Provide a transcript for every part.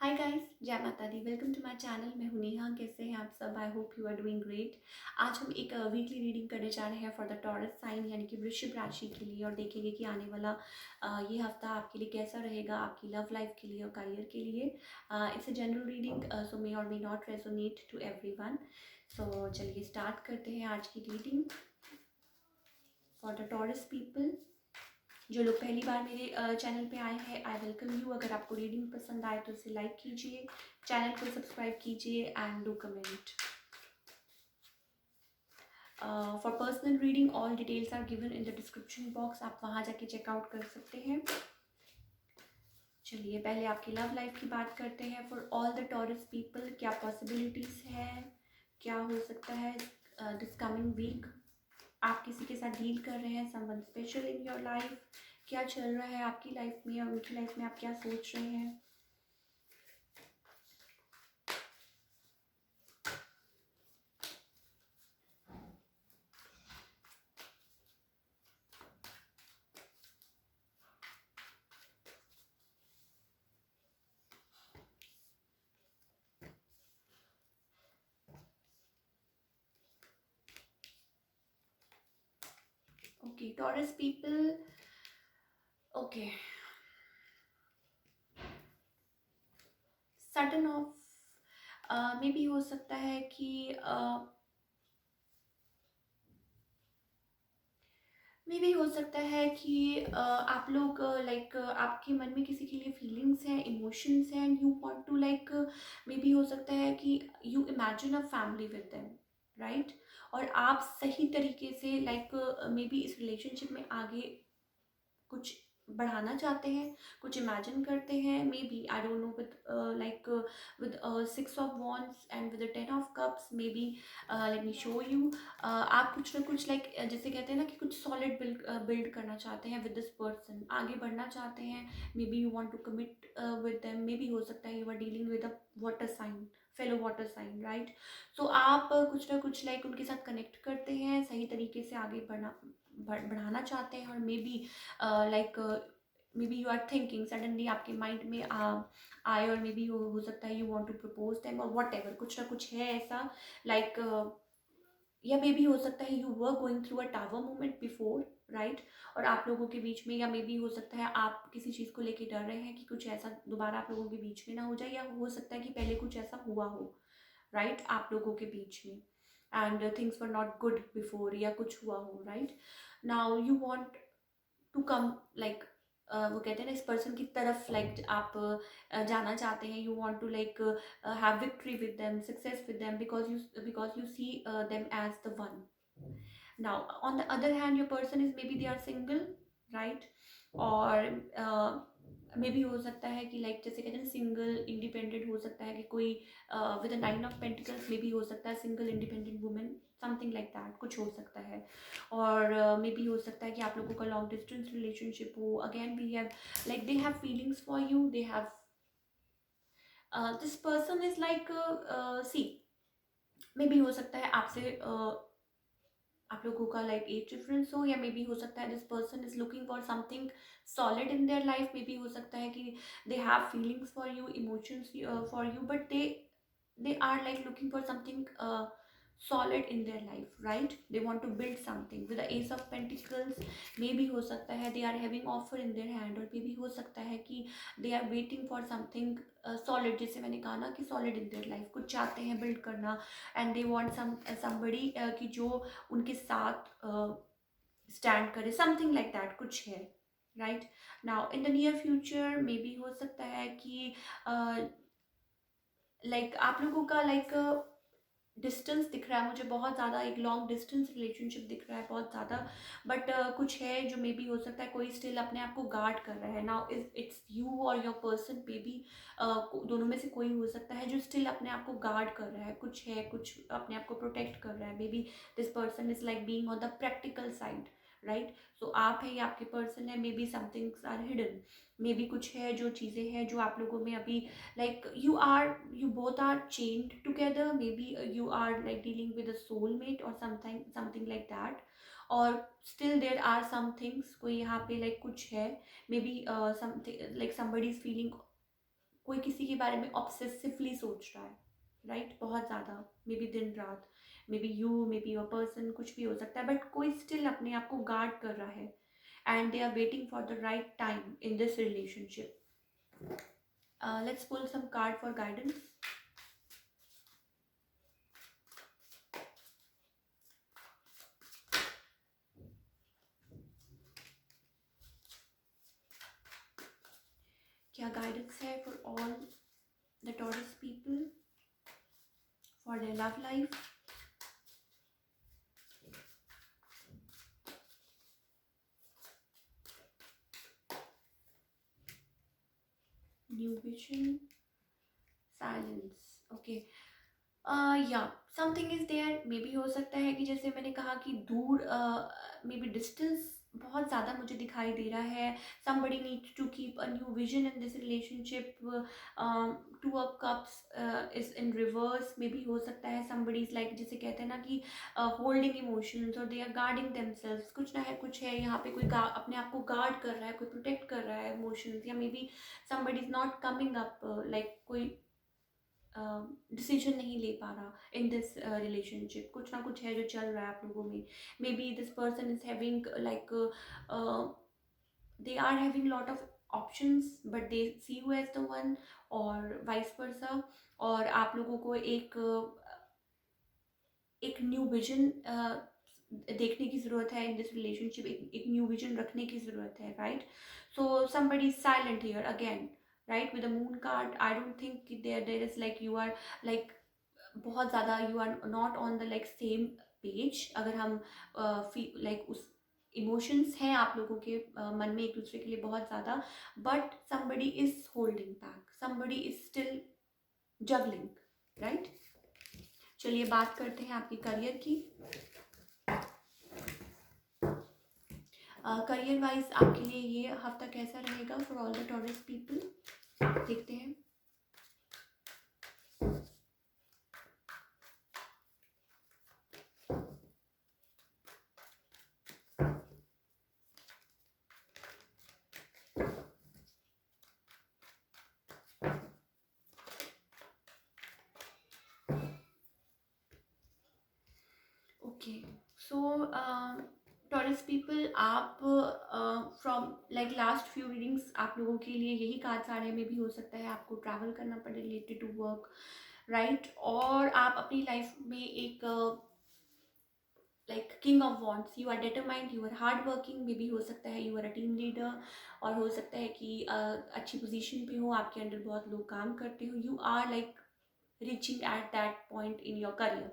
हाय guys, जय माता दी। Welcome to my channel. मैं हूं नेहा। कैसे हैं आप सब? I hope you are doing great. आज हम एक वीकली रीडिंग करने जा रहे हैं फॉर द टॉरस साइन यानी कि वृश्चिक राशि के लिए, और देखेंगे कि आने वाला ये हफ्ता आपके लिए कैसा रहेगा, आपकी लव लाइफ के लिए और करियर के लिए। It's a general reading, so may or may not resonate to everyone. So चलिए स्टार्ट करते हैं आज की reading for the Taurus people. जो लोग पहली बार मेरे चैनल पे आए हैं, आई वेलकम यू। अगर आपको रीडिंग पसंद आए तो इसे लाइक कीजिए, चैनल को सब्सक्राइब कीजिए and do comment. For personal reading all details are given in the description box, आप वहाँ जाके चेकआउट कर सकते हैं। चलिए पहले आपकी लव लाइफ की बात करते हैं। For all the Taurus people, क्या पॉसिबिलिटीज है, क्या हो सकता है दिस कमिंग वीक। आप किसी के साथ डील कर रहे हैं, someone special in your life. क्या चल रहा है आपकी लाइफ में और उनकी लाइफ में आप क्या सोच रहे हैं। Okay taurus people, okay sudden of May भी हो सकता है कि मे भी हो सकता है कि आप लोग लाइक आपके मन में किसी के लिए फीलिंग्स हैं, इमोशंस हैं, and you want to like मे भी हो सकता है कि you imagine a family with them, right. और आप सही तरीके से लाइक मे बी इस रिलेशनशिप में आगे कुछ बढ़ाना चाहते हैं, कुछ इमेजिन करते हैं। Maybe I don't know with like with 6 of wands and with 10 of cups, maybe let me show you. आप कुछ ना कुछ लाइक जैसे कहते हैं ना कि कुछ सॉलिड बिल्ड करना चाहते हैं विद दिस पर्सन, आगे बढ़ना चाहते हैं। Maybe you want to commit with them. Maybe हो सकता है you are dealing with a water sign, fellow water sign, right. So आप कुछ ना कुछ लाइक उनके साथ कनेक्ट करते हैं, सही तरीके से आगे बढ़ाना चाहते हैं। और maybe like maybe you are thinking, suddenly आपके माइंड में आए, और मे बी हो सकता है you want to propose them और वट एवर, कुछ ना कुछ है ऐसा लाइक या मे बी हो सकता है you were going through a tower moment before, right. और आप लोगों के बीच में, या मे बी हो सकता है आप किसी चीज़ को लेके डर रहे हैं कि कुछ ऐसा दोबारा आप लोगों के बीच में ना हो जाए, या हो सकता है कि पहले कुछ ऐसा हुआ हो, राइट, आप लोगों के बीच में, and things were not good before, या कुछ हुआ हो, right. Now you want to come like वो कहते हैं ना, इस पर्सन की तरफ लाइक आप जाना चाहते हैं। You want to like have victory with them, success with them, because you see them as the one. Now on the other hand your person is, maybe they are single, right. और मे भी हो सकता है कि like जैसे कहते हैं single independent, हो सकता है कि कोई विद अ 9 of Pentacles, मे भी हो सकता है single independent women, something like that कुछ हो सकता है। और मे बी हो सकता है कि आप लोगों का लॉन्ग डिस्टेंस रिलेशनशिप हो। Again we have like they have feelings for you, they have this person is like see, maybe हो सकता है आपसे आप लोगों का लाइक एज डिफरेंस हो, या मे बी हो सकता है this person is looking for something solid in their life. May be हो सकता है कि दे have feelings for you, emotions for you, but they are like looking for something solid in their life, right. They want to build something with the Ace of Pentacles। maybe हो सकता है they are having offer in their hand, और maybe हो सकता है कि they are waiting for something solid, जैसे मैंने कहा ना कि solid in their life, कुछ चाहते हैं build करना, and they want somebody कि जो उनके साथ stand करे, something like that कुछ है, right। now in the near future maybe हो सकता है कि लाइक आप लोगों का लाइक डिस्टेंस दिख रहा है मुझे बहुत ज़्यादा, एक लॉन्ग डिस्टेंस रिलेशनशिप दिख रहा है बहुत ज़्यादा। बट कुछ है जो मे बी हो सकता है कोई स्टिल अपने आप को गार्ड कर रहा है। नाउ इज इट्स यू और योर पर्सन, मे बी दोनों में से कोई हो सकता है जो स्टिल अपने आप को गार्ड कर रहा है, कुछ है, कुछ अपने आप को प्रोटेक्ट कर रहा है। Maybe this person is like being on the practical side, right. So आप है या आपके पर्सन है, maybe somethings are hidden, maybe कुछ है जो चीज़ें हैं जो आप लोगों में अभी like you both are chained together, maybe you are like dealing with a soulmate or something like that, or still there are some things, कोई यहाँ पे like कुछ है, maybe something like somebody is feeling कोई किसी के बारे में ऑब्सेसिवली सोच रहा है, राइट, बहुत ज़्यादा, मे बी दिन रात, may be you, may be your person, कुछ भी हो सकता है, बट कोई स्टिल अपने आप को गार्ड कर रहा है and they are waiting for the right time in this relationship. Let's pull some card for guidance. क्या guidance है for all the Taurus people for their love life? New vision, silence. Okay. या something is there. Maybe हो सकता है कि जैसे मैंने कहा कि दूर, मे बी डिस्टेंस बहुत ज़्यादा मुझे दिखाई दे रहा है. somebody needs to keep a new vision in this relationship. Two of cups is in reverse. May be हो सकता है somebody is like, जिसे कहते हैं ना कि holding emotions और they are guarding themselves. कुछ ना है, कुछ है यहाँ पे, कोई अपने आप को गार्ड कर रहा है, कोई प्रोटेक्ट कर रहा है emotions, या may be somebody is not coming up, like कोई डिसीजन नहीं ले पा रहा इन दिस रिलेशनशिप. कुछ ना कुछ है जो चल रहा है आप लोगों में. Maybe this person is having like, they are having lot of options but they see you as the one, और वाइस वर्सा. और आप लोगों को एक न्यू विजन देखने की ज़रूरत है इन दिस रिलेशनशिप. एक न्यू विजन रखने की ज़रूरत है, right. So somebody is silent here again, right, with the moon card. I don't think there is like you are like बहुत ज़्यादा you are not on the like same page. अगर हम like उस emotions हैं आप लोगों के मन में एक दूसरे के लिए बहुत ज़्यादा, but somebody is holding back, somebody is still juggling, right. चलिए बात करते हैं आपके करियर की. करियर वाइज आपके लिए ये हफ्ता कैसा रहेगा for all the Taurus people, देखते हैं. ओके, सो टॉरस पीपल, आप from like last few readings आप लोगों के लिए यही कार्ड्स आ रहे हैं. में भी हो सकता है आपको ट्रैवल करना पड़े रिलेटेड टू वर्क, राइट. और आप अपनी लाइफ में एक like king of wands, you are determined, you are hard working. Maybe हो सकता है you are a team leader, और हो सकता है कि अच्छी पोजीशन पे हो, आपके अंडर बहुत लोग काम करते हो. You are like reaching at that point in your career.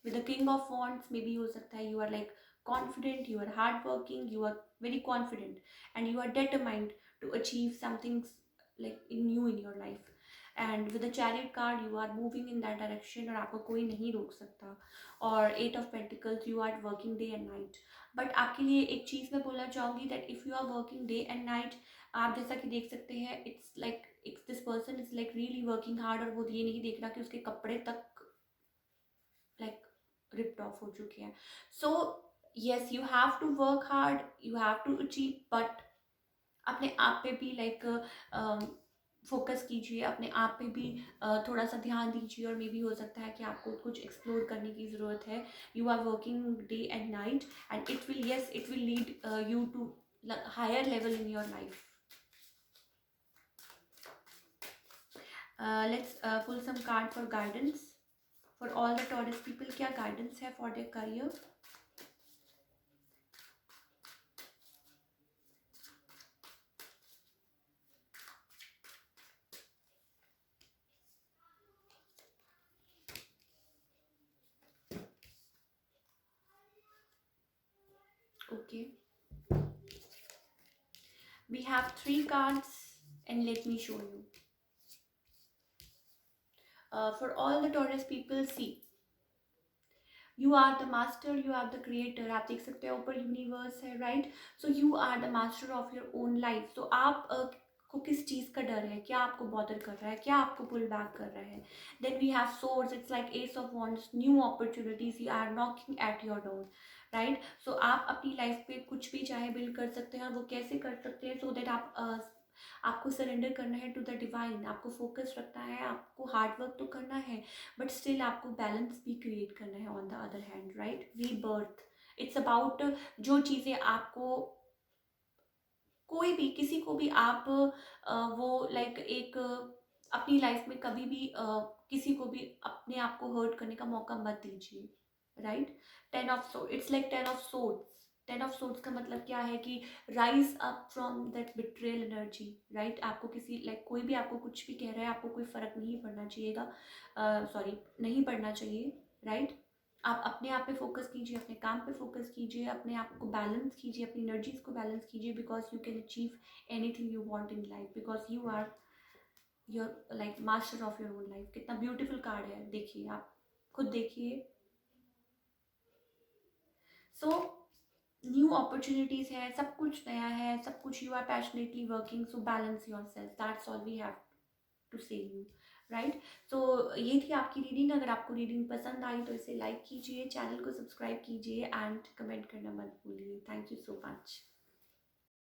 With the king of wands, maybe हो सकता है you are like confident, you are hardworking, you are very confident and you are determined to achieve something like new in your life. And with the chariot card, you are moving in that direction और आपको कोई नहीं रोक सकता. और 8 of pentacles, you are working day and night. But आपके लिए एक चीज़ मैं बोलना चाहूँगी that if you are working day and night, आप जैसा कि देख सकते हैं, it's like this person is like really working hard, और वो ये नहीं देख रहा कि उसके कपड़े तक लाइक रिप्ड ऑफ हो चुके हैं. So yes, you have to work hard, you have to achieve, but अपने आप पे भी लाइक फोकस कीजिए, अपने आप पे भी थोड़ा सा ध्यान दीजिए. और मे भी हो सकता है कि आपको कुछ एक्सप्लोर करने की ज़रूरत है. You are working day and night and it will, yes, it will lead you to higher level in your life. Let's pull some card for guidance for all the Taurus people. क्या guidance है for their career? Okay, we have 3 cards and let me show you. For all the Taurus people, see, you are the master, you are the creator. आप देख सकते हो ऊपर universe है, right. So you are the master of your own life. तो आप को किस चीज़ का डर है, क्या आपको बॉदर कर रहा है, क्या आपको पुल बैक कर रहा है. Then we have source, it's like ace of wands, new opportunities you are knocking at your door, right. So आप अपनी लाइफ पे कुछ भी चाहे बिल्ड कर सकते हैं, और वो कैसे कर सकते हैं, सो दैट आप आपको सरेंडर करना है टू द डिवाइन, आपको फोकस रखना है, आपको हार्ड वर्क तो करना है, बट स्टिल आपको बैलेंस भी क्रिएट करना है on the other hand, right. Rebirth, it's about जो चीज़ें आपको, कोई भी किसी को भी आप वो लाइक एक अपनी लाइफ में कभी भी किसी को भी अपने आप को हर्ट करने का मौका मत दीजिए, right. Ten of so it's like ten of swords. Ten of swords का मतलब क्या है कि rise up from that betrayal energy, right. आपको किसी लाइक कोई भी आपको कुछ भी कह रहा है, आपको कोई फर्क नहीं पड़ना चाहिएगा, सॉरी नहीं पड़ना चाहिए, राइट। आप अपने आप पे फोकस कीजिए, अपने काम पे फोकस कीजिए, अपने आप को बैलेंस कीजिए, अपनी एनर्जीज को बैलेंस कीजिए, because you can achieve anything you want in life, because you are your like master of your own life. कितना ब्यूटीफुल कार्ड है, देखिए आप खुद देखिए। सो न्यू अपॉर्चुनिटीज है, सब कुछ नया है, सब कुछ you are passionately working, so balance yourself, that's all we have to say you, right. So ये थी आपकी रीडिंग। अगर आपको रीडिंग पसंद आई तो इसे लाइक कीजिए, चैनल को सब्सक्राइब कीजिए एंड कमेंट करना मत भूलिए। Thank you so much.